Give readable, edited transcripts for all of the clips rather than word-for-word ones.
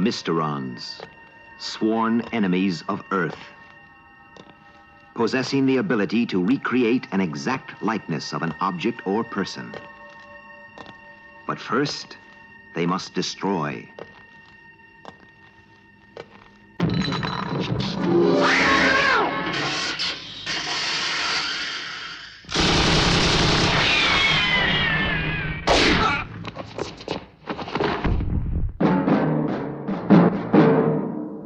Mysterons, sworn enemies of Earth, possessing the ability to recreate an exact likeness of an object or person. But first, they must destroy.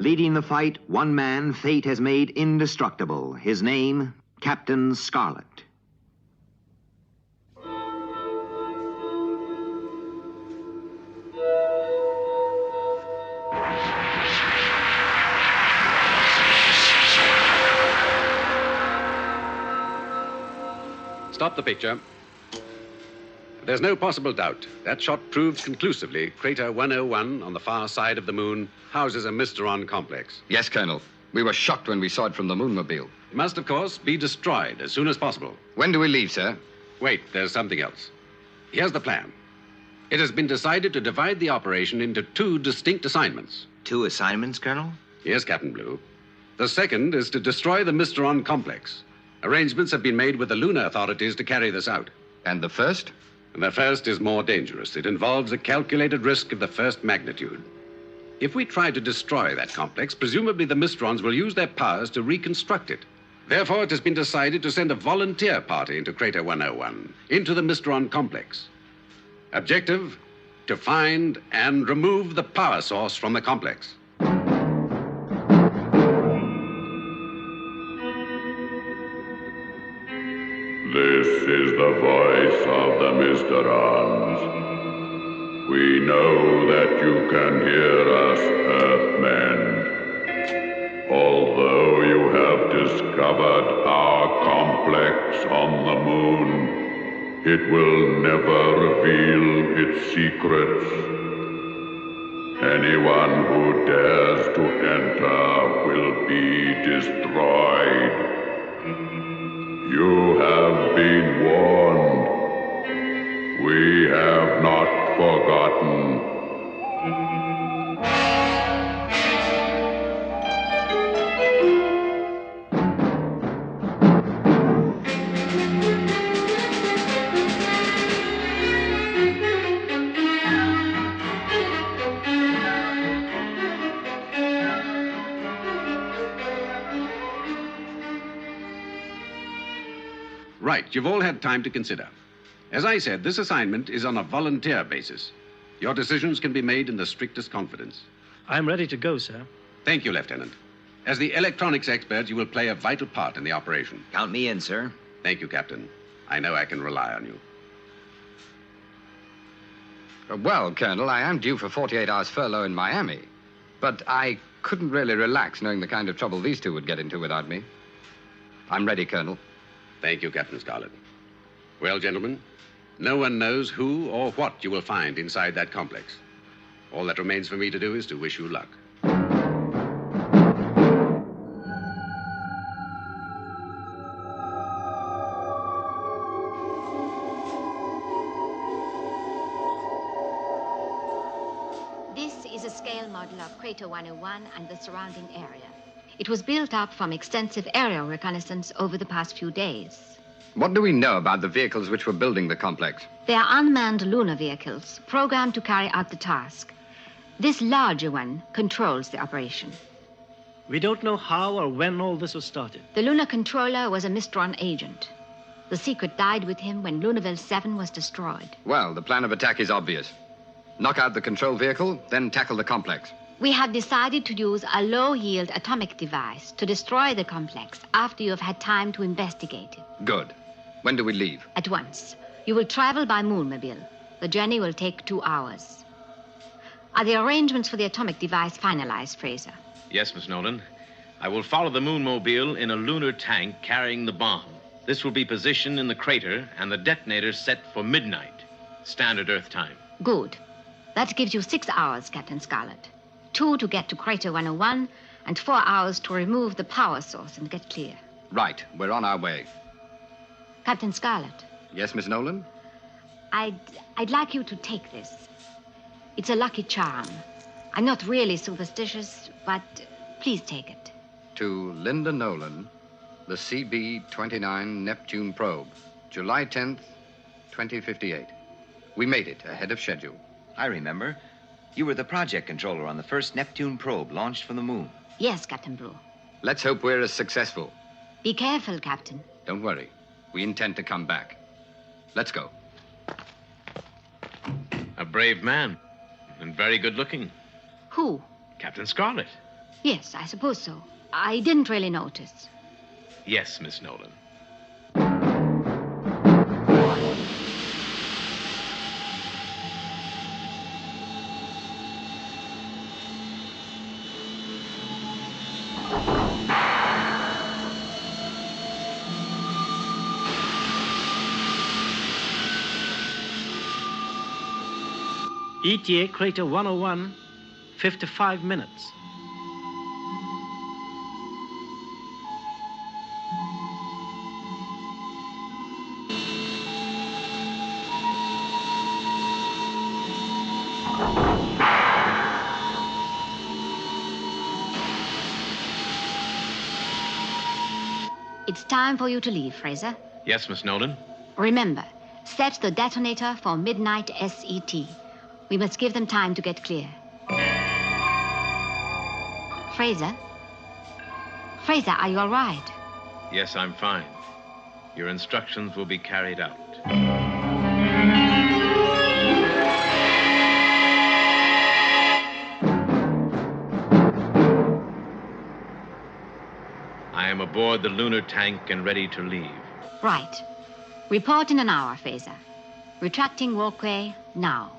Leading the fight, one man fate has made indestructible. His name, Captain Scarlet. Stop the picture. There's no possible doubt. That shot proves conclusively Crater 101 on the far side of the moon houses a Mysteron complex. Yes, Colonel. We were shocked when we saw it from the Moonmobile. It must, of course, be destroyed as soon as possible. When do we leave, sir? Wait, there's something else. Here's the plan. It has been decided to divide the operation into two distinct assignments. 2 assignments, Colonel? Yes, Captain Blue. The second is to destroy the Mysteron complex. Arrangements have been made with the lunar authorities to carry this out. And the first? And the first is more dangerous. It involves a calculated risk of the first magnitude. If we try to destroy that complex, presumably the Mysterons will use their powers to reconstruct it. Therefore, it has been decided to send a volunteer party into Crater 101, into the Mysteron complex. Objective, to find and remove the power source from the complex. This is the voice of the Mysterons. We know that you can hear us, Earthmen. Although you have discovered our complex on the moon, it will never reveal its secrets. Anyone who dares to enter will be destroyed. You have been warned. We have not forgotten. Right, you've all had time to consider. As I said, this assignment is on a volunteer basis. Your decisions can be made in the strictest confidence. I'm ready to go, sir. Thank you, Lieutenant. As the electronics expert, you will play a vital part in the operation. Count me in, sir. Thank you, Captain. I know I can rely on you. Well, Colonel, I am due for 48 hours furlough in Miami. But I couldn't really relax knowing the kind of trouble these two would get into without me. I'm ready, Colonel. Thank you, Captain Scarlet. Well, gentlemen, no one knows who or what you will find inside that complex. All that remains for me to do is to wish you luck. This is a scale model of Crater 101 and the surrounding area. It was built up from extensive aerial reconnaissance over the past few days. What do we know about the vehicles which were building the complex? They are unmanned lunar vehicles programmed to carry out the task. This larger one controls the operation. We don't know how or when all this was started. The lunar controller was a Mysteron agent. The secret died with him when Lunarville 7 was destroyed. Well, the plan of attack is obvious. Knock out the control vehicle, then tackle the complex. We have decided to use a low-yield atomic device to destroy the complex after you have had time to investigate it. Good. When do we leave? At once. You will travel by Moonmobile. The journey will take 2 hours. Are the arrangements for the atomic device finalized, Fraser? Yes, Miss Nolan. I will follow the Moonmobile in a lunar tank carrying the bomb. This will be positioned in the crater and the detonator set for midnight, standard Earth time. Good. That gives you 6 hours, Captain Scarlet. 2 to get to Crater 101 and 4 hours to remove the power source and get clear. Right. We're on our way. Captain Scarlet. Yes, Miss Nolan? I'd like you to take this. It's a lucky charm. I'm not really superstitious, but please take it. To Linda Nolan, the CB-29 Neptune probe, July 10th, 2058. We made it ahead of schedule. I remember. You were the project controller on the first Neptune probe launched from the moon. Yes, Captain Blue. Let's hope we're as successful. Be careful, Captain. Don't worry. We intend to come back. Let's go. A brave man, and very good looking. Who? Captain Scarlet. Yes, I suppose so. I didn't really notice. Yes, Miss Nolan. ETA Crater 101, 55 minutes. It's time for you to leave, Fraser. Yes, Miss Nolan. Remember, set the detonator for midnight SET. We must give them time to get clear. Fraser? Fraser, are you all right? Yes, I'm fine. Your instructions will be carried out. I am aboard the lunar tank and ready to leave. Right. Report in an hour, Fraser. Retracting walkway now.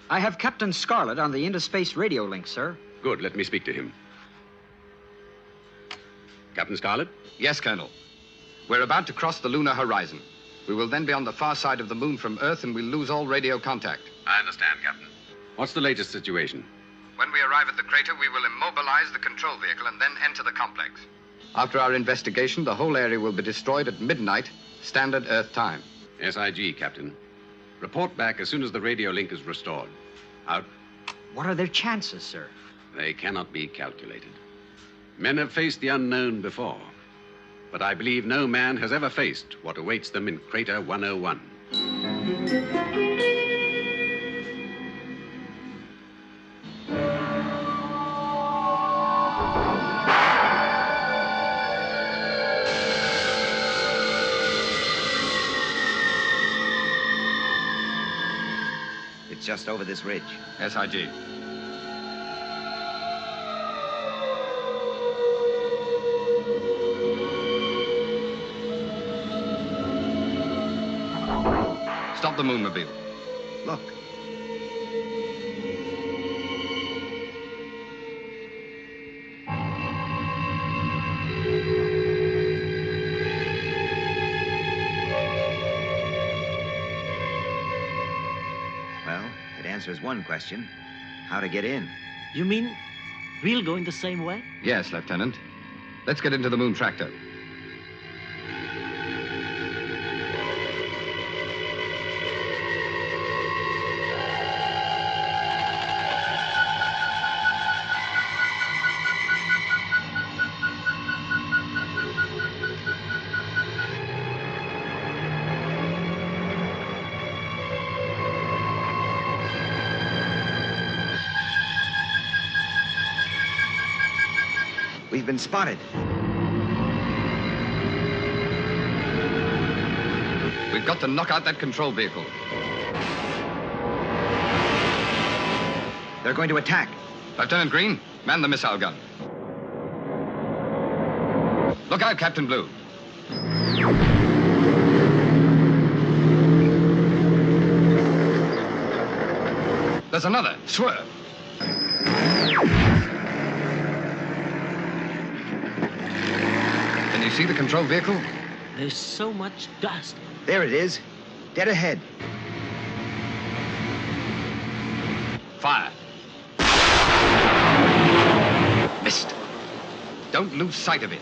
I have Captain Scarlet on the interspace radio link, sir. Good. Let me speak to him. Captain Scarlet? Yes, Colonel. We're about to cross the lunar horizon. We will then be on the far side of the moon from Earth, and we'll lose all radio contact. I understand, Captain. What's the latest situation? When we arrive at the crater, we will immobilize the control vehicle and then enter the complex. After our investigation, the whole area will be destroyed at midnight, standard Earth time. SIG, Captain. Report back as soon as the radio link is restored. Out. What are their chances, sir? They cannot be calculated. Men have faced the unknown before, but I believe no man has ever faced what awaits them in Crater 101. It's just over this ridge. SIG. Stop the moonmobile. Look. Well, it answers one question. How to get in. You mean we'll go in the same way? Yes, Lieutenant. Let's get into the moon tractor. We've been spotted. We've got to knock out that control vehicle. They're going to attack. Lieutenant Green, man the missile gun. Look out, Captain Blue. There's another. Swerve. Can you see the control vehicle? There's so much dust. There it is. Dead ahead. Fire. Missed. Don't lose sight of it.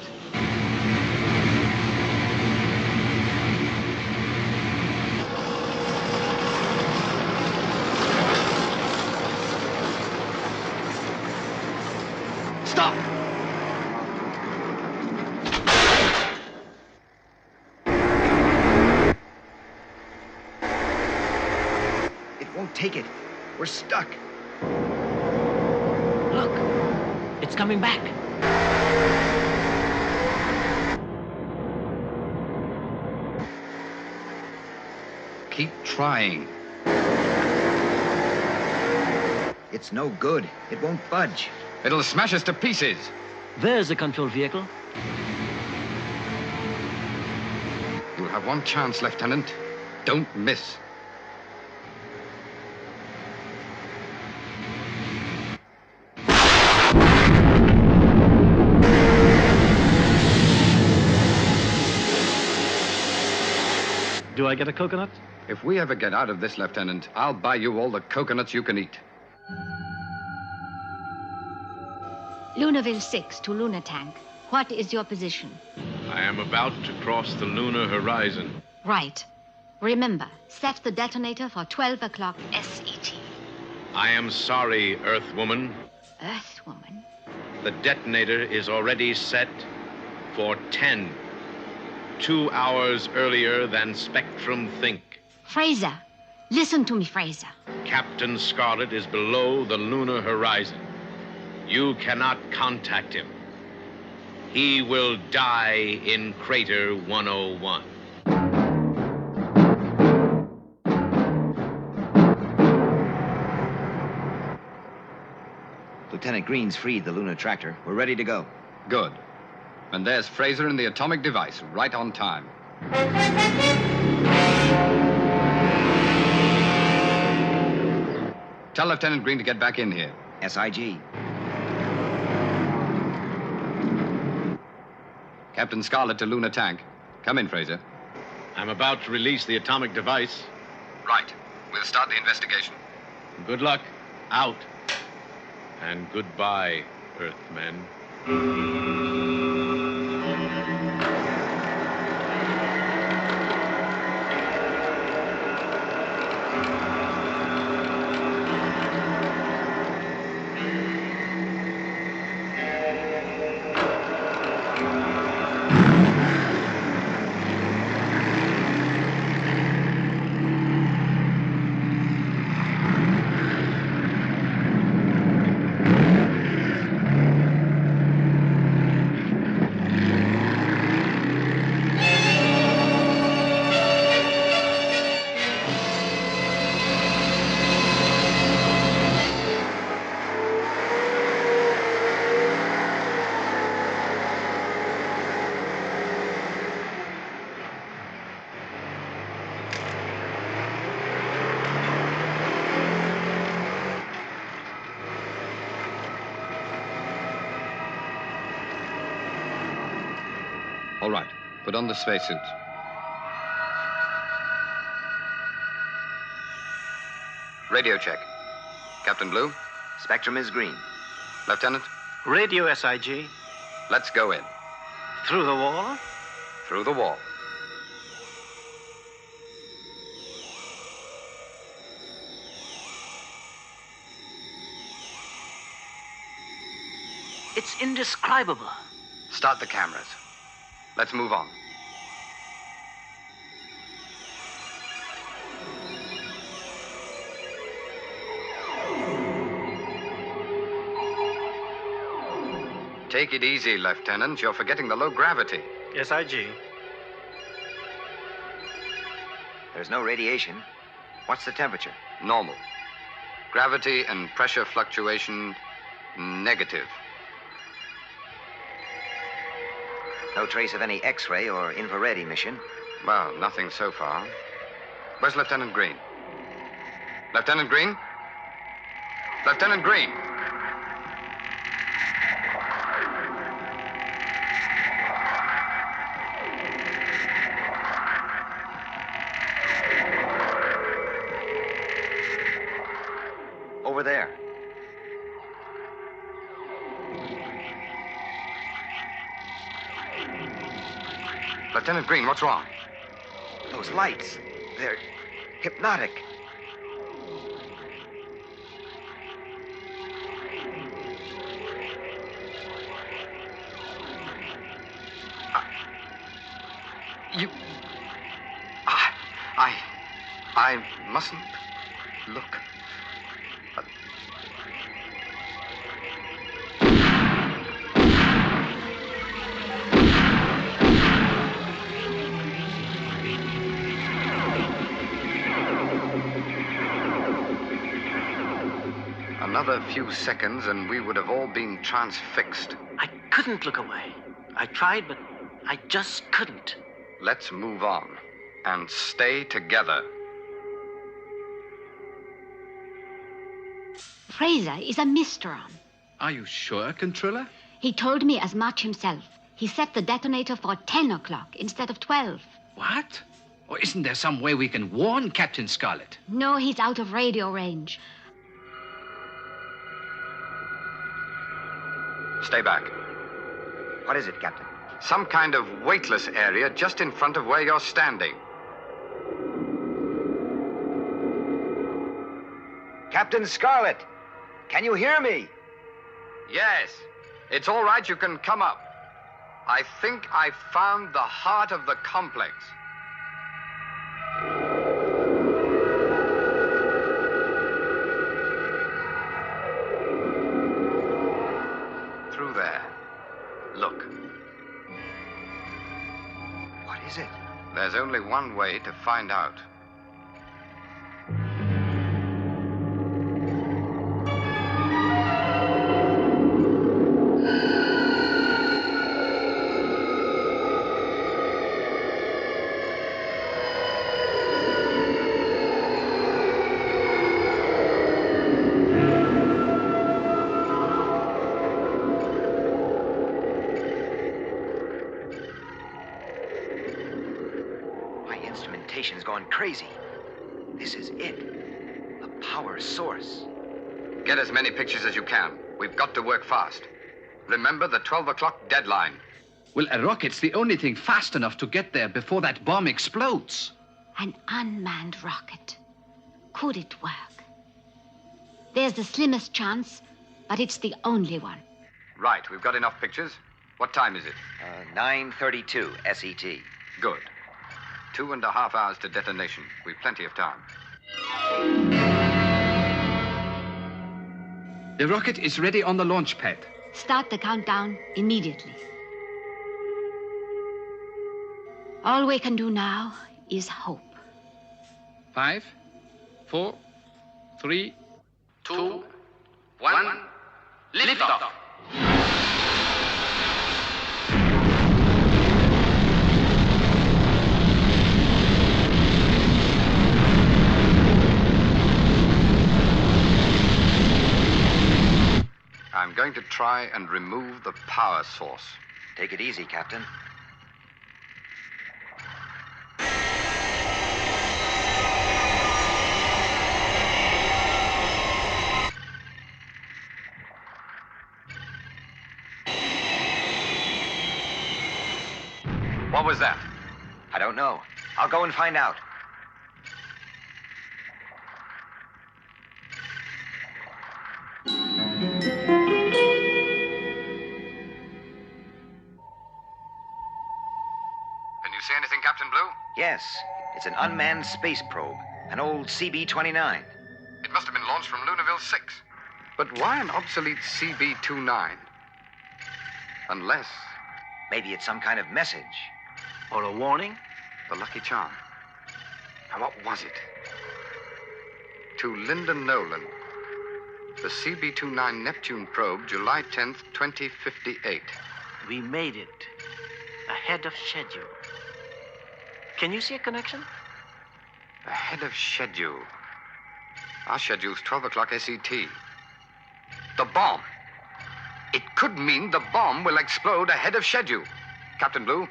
Stop! It won't take it. We're stuck. Look, it's coming back. Keep trying. It's no good. It won't budge. It'll smash us to pieces. There's the control vehicle. You have one chance, Lieutenant. Don't miss. Do I get a coconut? If we ever get out of this, Lieutenant, I'll buy you all the coconuts you can eat. Lunarville 6 to Lunar Tank. What is your position? I am about to cross the lunar horizon. Right. Remember, set the detonator for 12 o'clock SET. I am sorry, Earthwoman. Earthwoman? The detonator is already set for 10. 2 hours earlier than Spectrum think. Fraser, listen to me, Fraser. Captain Scarlet is below the lunar horizon. You cannot contact him. He will die in Crater 101. Lieutenant Green's freed the lunar tractor. We're ready to go. Good. And there's Fraser and the atomic device, right on time. Tell Lieutenant Green to get back in here. SIG. Captain Scarlet to Lunar Tank. Come in, Fraser. I'm about to release the atomic device. Right. We'll start the investigation. Good luck. Out. And goodbye, Earthmen. All right. Put on the spacesuits. Radio check. Captain Blue? Spectrum is green. Lieutenant? Radio SIG. Let's go in. Through the wall? Through the wall. It's indescribable. Start the cameras. Let's move on. Take it easy, Lieutenant. You're forgetting the low gravity. SIG. There's no radiation. What's the temperature? Normal. Gravity and pressure fluctuation, negative. No trace of any X-ray or infrared emission. Well, nothing so far. Where's Lieutenant Green? Lieutenant Green? Lieutenant Green. Over there. Lieutenant Green, what's wrong? Those lights. They're hypnotic. You... I mustn't look. Another few seconds and we would have all been transfixed. I couldn't look away. I tried, but I just couldn't. Let's move on and stay together. Fraser is a Mistron. Are you sure, Controller? He told me as much himself. He set the detonator for 10 o'clock instead of 12. What? Or isn't there some way we can warn Captain Scarlet? No, he's out of radio range. Stay back. What is it, Captain? Some kind of weightless area just in front of where you're standing. Captain Scarlet, can you hear me? Yes. It's all right, you can come up. I think I found the heart of the complex. Through there. Look. What is it? There's only one way to find out. Instrumentation's gone crazy. This is it. The power source. Get as many pictures as you can. We've got to work fast. Remember the 12 o'clock deadline. Well, a rocket's the only thing fast enough to get there before that bomb explodes. An unmanned rocket. Could it work? There's the slimmest chance, but it's the only one. Right, we've got enough pictures. What time is it? 9:32 SET. Good. 2.5 hours to detonation. We've plenty of time. The rocket is ready on the launch pad. Start the countdown immediately. All we can do now is hope. 5, 4, 3, 2, 1. Lift off. I'm going to try and remove the power source. Take it easy, Captain. What was that? I don't know. I'll go and find out. Can you see anything, Captain Blue? Yes, it's an unmanned space probe, an old CB-29. It must have been launched from Lunarville 6. But why an obsolete CB-29? Unless... Maybe it's some kind of message. Or a warning? The Lucky Charm. Now, what was it? To Linda Nolan. The CB-29 Neptune probe, July 10th, 2058. We made it. Ahead of schedule. Can you see a connection? Ahead of schedule. Our schedule's 12 o'clock SET. The bomb. It could mean the bomb will explode ahead of schedule. Captain Blue,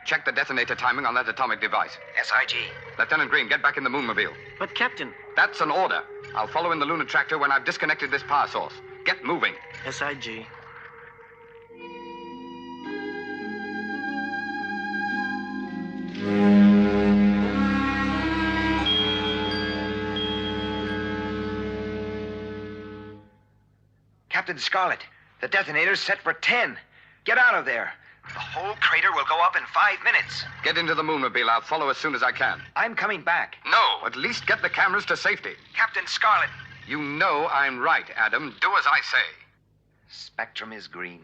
check the detonator timing on that atomic device. SIG. Lieutenant Green, get back in the Moonmobile. But, Captain... That's an order. I'll follow in the lunar tractor when I've disconnected this power source. Get moving. SIG. Captain Scarlet, the detonator's set for 10. Get out of there. The whole crater will go up in 5 minutes. Get into the Moonmobile. I'll follow as soon as I can. I'm coming back. No, at least get the cameras to safety. Captain Scarlet. You know I'm right, Adam. Do as I say. Spectrum is green.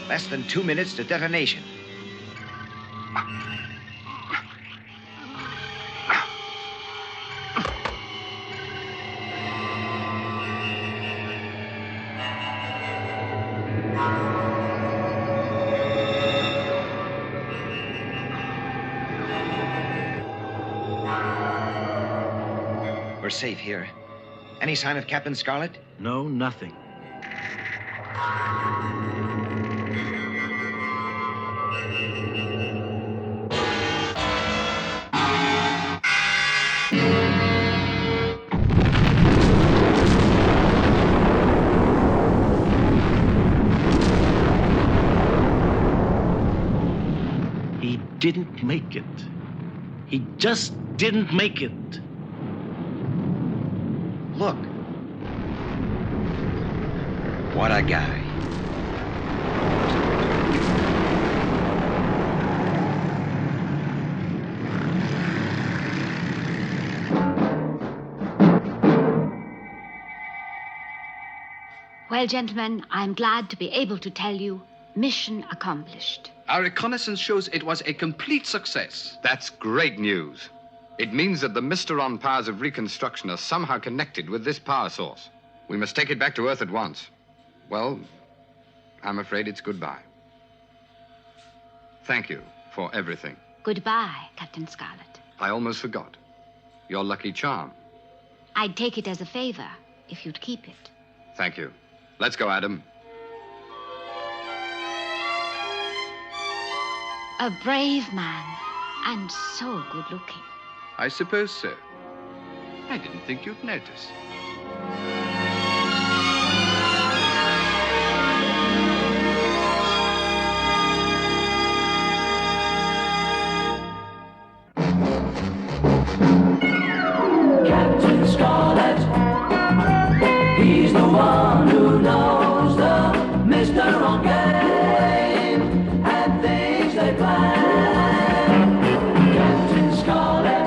Less than 2 minutes to detonation. We're safe here. Any sign of Captain Scarlet? No, nothing. He didn't make it. He just didn't make it. Look. What a guy. Well, gentlemen, I'm glad to be able to tell you, mission accomplished. Our reconnaissance shows it was a complete success. That's great news. It means that the Mysteron powers of reconstruction are somehow connected with this power source. We must take it back to Earth at once. Well, I'm afraid it's goodbye. Thank you for everything. Goodbye, Captain Scarlet. I almost forgot. Your lucky charm. I'd take it as a favor if you'd keep it. Thank you. Let's go, Adam. A brave man, and so good-looking. I suppose so. I didn't think you'd notice. Captain Scarlet, he's the one who knows the Mysteron game and things they plan. Captain Scarlet,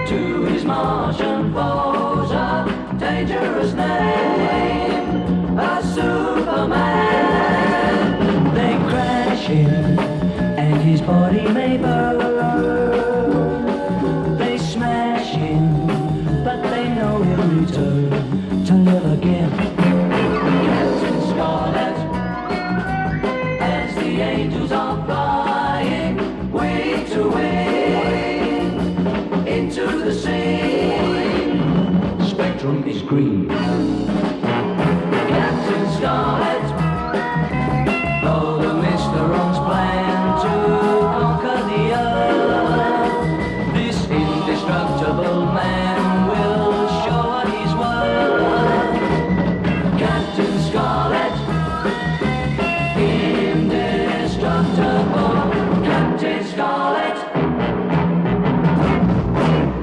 to his Martian foes, a dangerous name, a Superman. They crash him, and his body may burn. They smash him, but they know he'll return to live again. Captain Scarlet, as the angels are flying, wing to wing, into the sea. Spectrum is green. Captain Scarlet.